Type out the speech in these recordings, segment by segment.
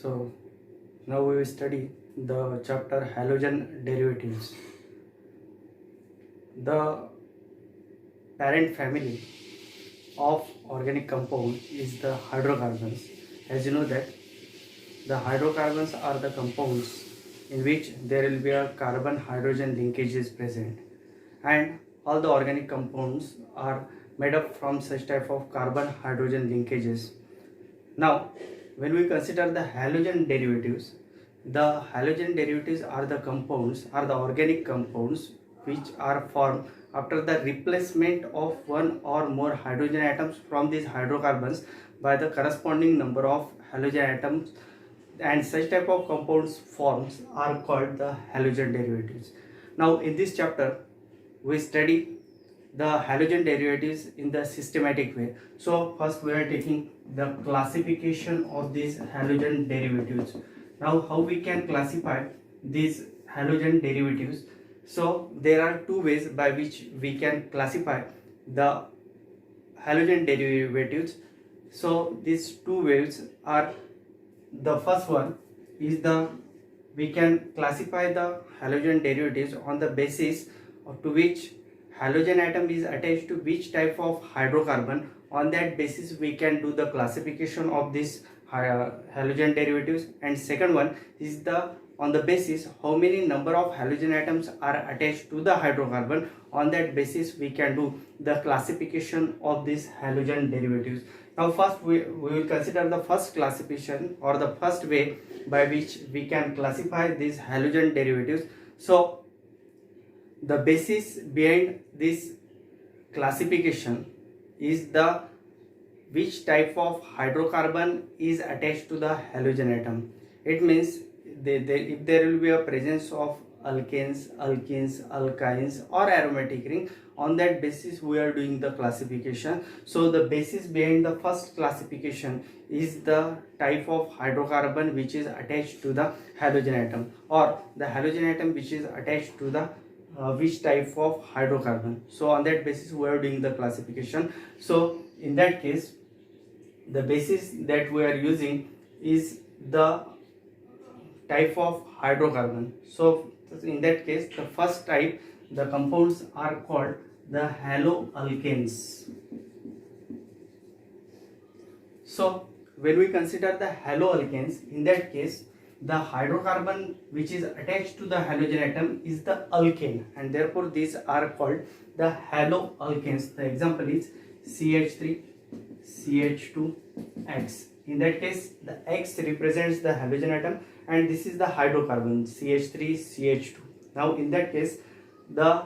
So now we will study the chapter halogen derivatives. The parent family of organic compound is the hydrocarbons. As you know that the hydrocarbons are the compounds in which there will be a carbon hydrogen linkage is present, and all the organic compounds are made up from such type of carbon hydrogen linkages. Now, when we consider the halogen derivatives are the compounds, are the organic compounds which are formed after the replacement of one or more hydrogen atoms from these hydrocarbons by the corresponding number of halogen atoms, and such type of compounds forms are called the halogen derivatives. Now, in this chapter, we study the halogen derivatives in the systematic way. So first we are taking the classification of these halogen derivatives. Now how we can classify these halogen derivatives? So there are two ways by which we can classify the halogen derivatives. So these two ways are, the first one is we can classify the halogen derivatives on the basis to which halogen atom is attached to which type of hydrocarbon. On that basis we can do the classification of this halogen derivatives. And second one is on the basis how many number of halogen atoms are attached to the hydrocarbon. On that basis we can do the classification of these halogen derivatives. Now first we will consider the first classification or the first way by which we can classify these halogen derivatives. So the basis behind this classification is the which type of hydrocarbon is attached to the halogen atom. It means if there will be a presence of alkanes, alkenes, alkynes or aromatic ring, on that basis we are doing the classification. So the basis behind the first classification is the type of hydrocarbon which is attached to the halogen atom, or the halogen atom which is attached to the which type of hydrocarbon. So on that basis we are doing the classification. So in that case the basis that we are using is the type of hydrocarbon. So in that case the first type, the compounds are called the haloalkanes. So when we consider the haloalkanes, in that case the hydrocarbon which is attached to the halogen atom is the alkane, and therefore these are called the haloalkanes. The example is CH3, CH2, X. In that case the X represents the halogen atom and this is the hydrocarbon CH3, CH2. Now in that case the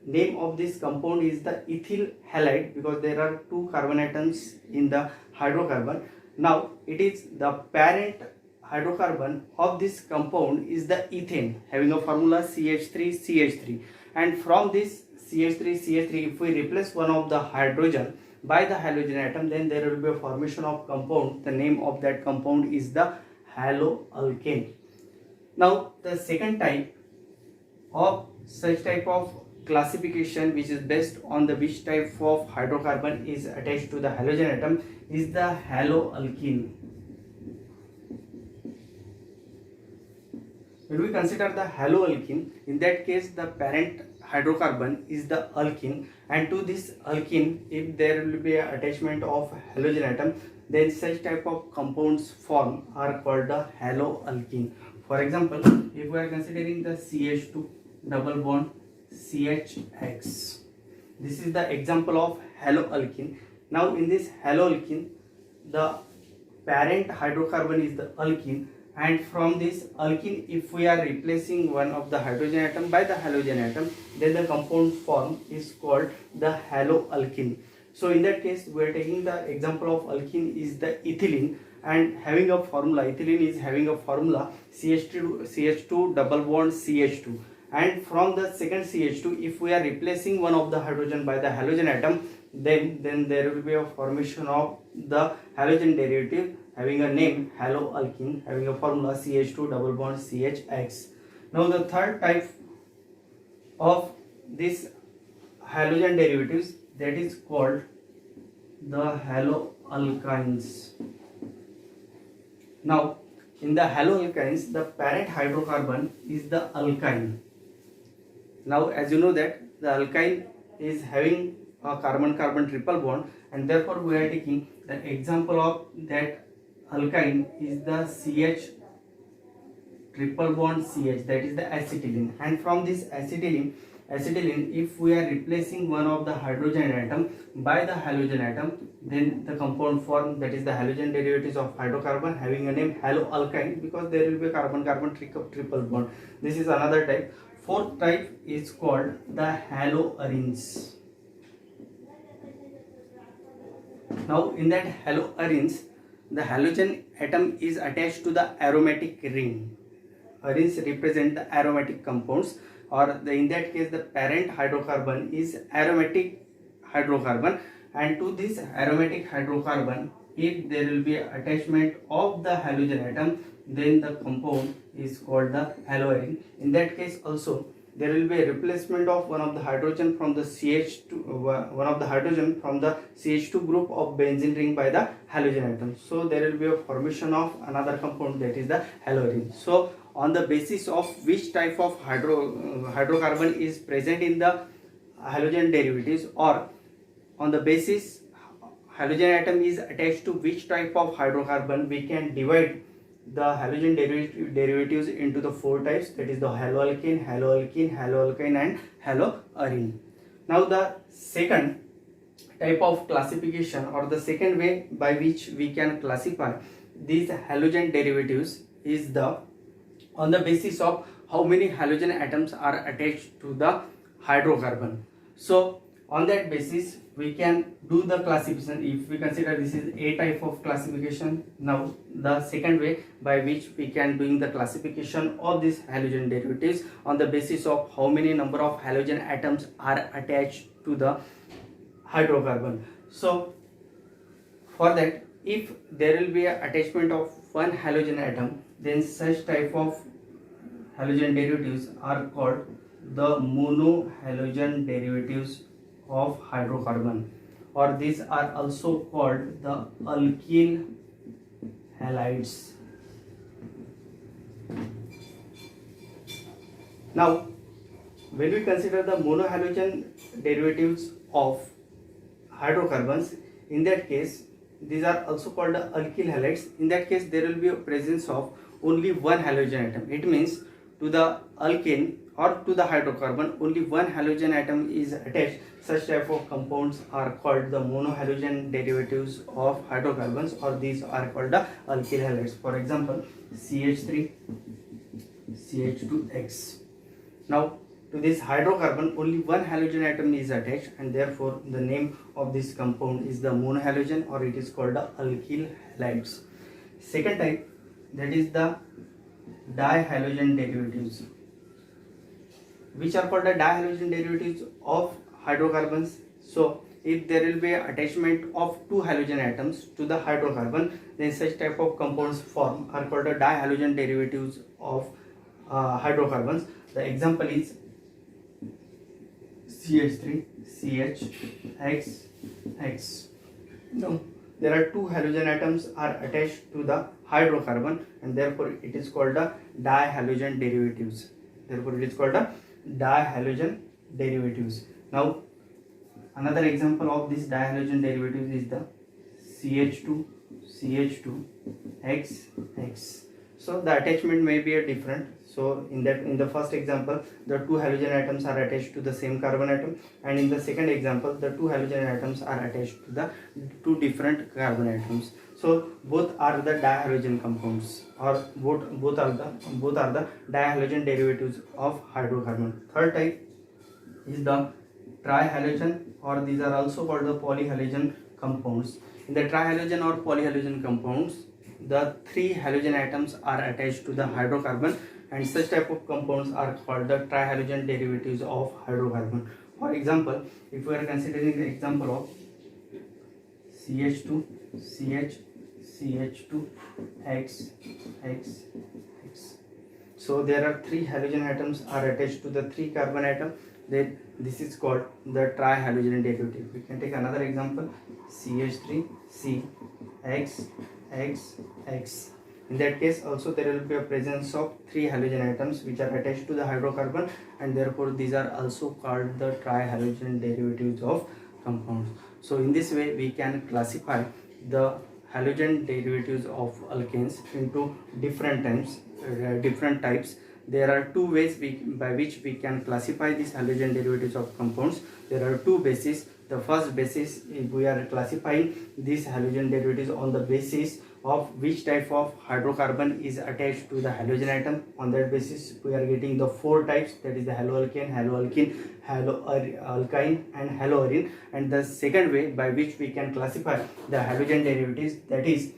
name of this compound is the ethyl halide, because there are two carbon atoms in the hydrocarbon. Now it is the parent hydrocarbon of this compound is the ethane, having a formula CH3CH3, and from this CH3CH3 if we replace one of the hydrogen by the halogen atom, then there will be a formation of compound. The name of that compound is the haloalkane. Now the second type of such type of classification which is based on the which type of hydrocarbon is attached to the halogen atom is the haloalkene. When we consider the haloalkene, in that case the parent hydrocarbon is the alkene, and to this alkene if there will be an attachment of halogen atom, then such type of compounds form are called the haloalkene. For example, if we are considering the CH2 double bond CHX, this is the example of haloalkene. Now in this haloalkene the parent hydrocarbon is the alkene, and from this alkene if we are replacing one of the hydrogen atom by the halogen atom, then the compound form is called the haloalkene. So in that case we are taking the example of alkene is the ethylene, and having a formula, ethylene is having a formula CH2 double bond CH2, and from the second CH2 if we are replacing one of the hydrogen by the halogen atom, then there will be a formation of the halogen derivative having a name haloalkene, having a formula CH2 double bond CHX. Now the third type of this halogen derivatives, that is called the haloalkynes. Now In the haloalkynes, the parent hydrocarbon is the alkyne. Now, as you know that the alkyne is having a carbon-carbon triple bond, and therefore we are taking the example of that alkyne is the CH triple bond CH, that is the acetylene. And from this acetylene, if we are replacing one of the hydrogen atom by the halogen atom, then the compound form, that is the halogen derivatives of hydrocarbon, having a name haloalkyne, because there will be a carbon-carbon triple bond. This is another type. Fourth type is called the haloarenes. Now in that haloarenes, the halogen atom is attached to the aromatic ring. Arenes represent the aromatic compounds, or in that case the parent hydrocarbon is aromatic hydrocarbon, and to this aromatic hydrocarbon, if there will be attachment of the halogen atom, then the compound is called the haloarene. In that case also there will be a replacement of one of the hydrogen from the CH2 group of benzene ring by the halogen atom. So there will be a formation of another compound, that is the haloarene. So on the basis of which type of hydrocarbon is present in the halogen derivatives, or on the basis halogen atom is attached to which type of hydrocarbon, we can divide the halogen derivatives into the four types, that is the haloalkane, haloalkyne and haloarene. Now the second type of classification, or the second way by which we can classify these halogen derivatives, is on the basis of how many halogen atoms are attached to the hydrocarbon. So on that basis we can do the classification. If we consider this is a type of classification, now the second way by which we can doing the classification of these halogen derivatives on the basis of how many number of halogen atoms are attached to the hydrocarbon. So for that, if there will be an attachment of one halogen atom, then such type of halogen derivatives are called the monohalogen derivatives of hydrocarbon, or these are also called the alkyl halides. Now when we consider the monohalogen derivatives of hydrocarbons, in that case these are also called the alkyl halides. In that case there will be a presence of only one halogen atom. It means to the alkane or to the hydrocarbon only one halogen atom is attached. Such type of compounds are called the monohalogen derivatives of hydrocarbons, or these are called the alkyl halides. For example, CH3, CH2X. Now to this hydrocarbon only one halogen atom is attached, and therefore the name of this compound is the monohalogen, or it is called the alkyl halides. Second type, that is the dihalogen derivatives, which are called the dihalogen derivatives of hydrocarbons. So if there will be attachment of two halogen atoms to the hydrocarbon, then such type of compounds form are called the dihalogen derivatives of hydrocarbons. The example is CH3, CH, X. Now there are two halogen atoms are attached to the hydrocarbon, and therefore it is called the dihalogen derivatives. Therefore it is called the dihalogen derivatives. Now another example of this dihalogen derivatives is the CH2, CH2, X. So the attachment may be a different. So in the first example the two halogen atoms are attached to the same carbon atom, and in the second example the two halogen atoms are attached to the two different carbon atoms. So both are the dihalogen compounds, or both are the dihalogen derivatives of hydrocarbon. Third type is the trihalogen, or these are also called the polyhalogen compounds. In the trihalogen or polyhalogen compounds, the three halogen atoms are attached to the hydrocarbon, and such type of compounds are called the trihalogen derivatives of hydrocarbon. For example, if we are considering the example of CH2, CH, CH2, X. So there are three halogen atoms are attached to the three carbon atom. Then this is called the trihalogen derivative. We can take another example, CH3, C, X. In that case also there will be a presence of 3 halogen atoms which are attached to the hydrocarbon, and therefore these are also called the trihalogen derivatives of compounds. So in this way we can classify the halogen derivatives of alkanes into different types. There are two ways by which we can classify these halogen derivatives of compounds. There are two bases. The first basis, we are classifying these halogen derivatives on the basis of which type of hydrocarbon is attached to the halogen atom. On that basis we are getting the 4 types, that is the haloalkane, haloalkene, haloalkyne and haloarine. And the second way by which we can classify the halogen derivatives, that is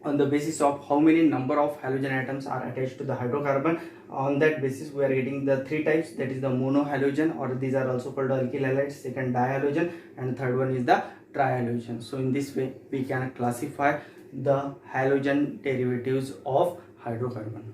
on the basis of how many number of halogen atoms are attached to the hydrocarbon. On that basis we are getting the 3 types, that is the monohalogen, or these are also called alkyl halides, second dihalogen, and third one is the trihalogen. So in this way we can classify the halogen derivatives of hydrocarbon.